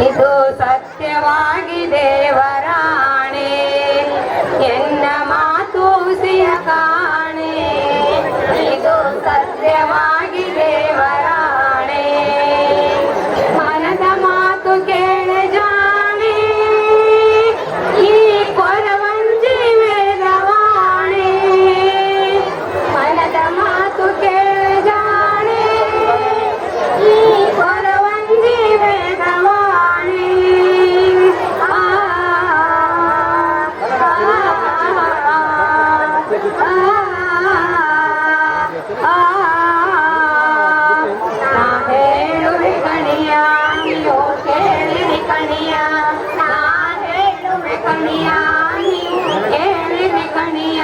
ಇದು ಸತ್ಯವಾಗಿ ದೇವರಾಣೆ ಎನ್ನ ಮಾತು ಸಿಯ ಕಾಣೆ ಇದು ಸತ್ಯವಾಗಿ ದೇವರಾಣೆ ಮನದ ಮಾತು ಕೇಳ ಜಾಣೆ ಈ ಕೊರವಂಜಿ ವೇದವಾಣೆ ಮನದ ಮಾತು ಕೇಳ ಜಾಣೆ ಈ ಕೊರವಂಜಿ ವೇದವಾಣೆ ಹೇಳುವೆ ಕಣಿಯ ನೀವು ಕೇಳಿರಿ ಕಣಿಯ ನಾ ಹೇಳುವೆ ಕಣಿಯ ನೀವು ಕೇಳಿರಿ ಕಣಿಯ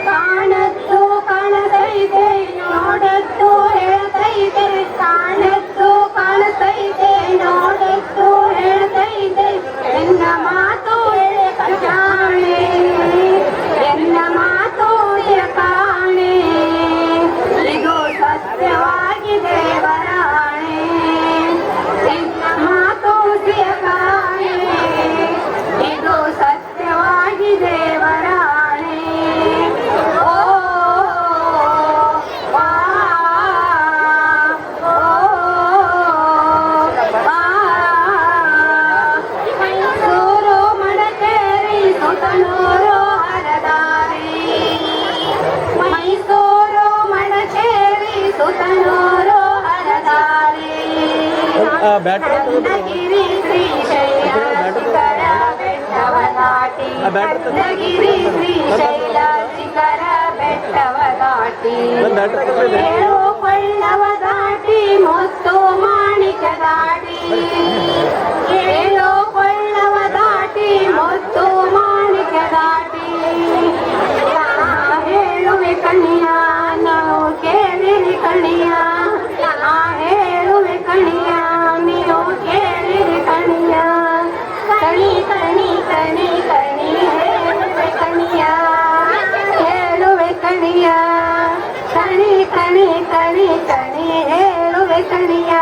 ಕಾಣದ್ದು ಕಾಣತೈತೆ ನೋಡದ್ದು ಹೇಳ್ತೈತೆ ಕಾಣದ್ದು ಕಾಣತೈತೆ ನೋಡದ್ದು ಹೇಳ್ತೈತೆ ಎನ್ನ ಮಾತು ಜಾಣೆ ಎನ್ನ ಮಾತು ಕಾಣೆ ಇದು ಸತ್ಯವಾಗಿ ದೇವರಾಣೆ ಎನ್ನ ಮಾತು ಕಾಣೆ ಇದು ಸತ್ಯವಾಗಿ ದೇವರಾಣೆ ಓ ಮೈಸೂರು ಮಡಕೇರಿ ಸುತನೂರು ಹರದಾರಿ ಮೈಸೂರು ಮಡಕೇರಿ ಸುತನೂರು ಹರದಾರಿ ರತ್ನಗಿರಿ ಶ್ರೀಶೈಲ ಶಿಖರ ಬೆಟ್ಟವ ದಾಟಿ ರತ್ನಗಿರಿ ಶ್ರೀಶೈಲ ಶಿಖರ ಬೆಟ್ಟವ ದಾಟಿ ಏಳು ಕೊಳ್ಳವ ದಾಟಿ ಮುತ್ತು ಮಾಣಿಕ ದಾಟಿ ಏಳು ಕೊಳ್ಳವ ದಾಟಿ ಮುತ್ತು ಮಾಣಿಕ ದಾಟಿ ಹೇಳುವೆ ಕಣಿಯ ನಾವು ಕೇಳಿರಿ ಕಣಿಯ ನಾ ಹೇಳುವೆ ಕಣಿಯ ನೀವು ಕೇಳಿರಿ ಕಣಿಯ ಕಣಿ ಕಣಿ ಕಣಿ ಕಣಿ ಹೇಳುವೆ ಕಣಿಯ ಹೇಳುವೆ ಕಣಿಯ ಕಣಿ ಕಣಿ ಕಣಿ ಕಣಿ ಹೇಳುವೆ ಕಣಿಯ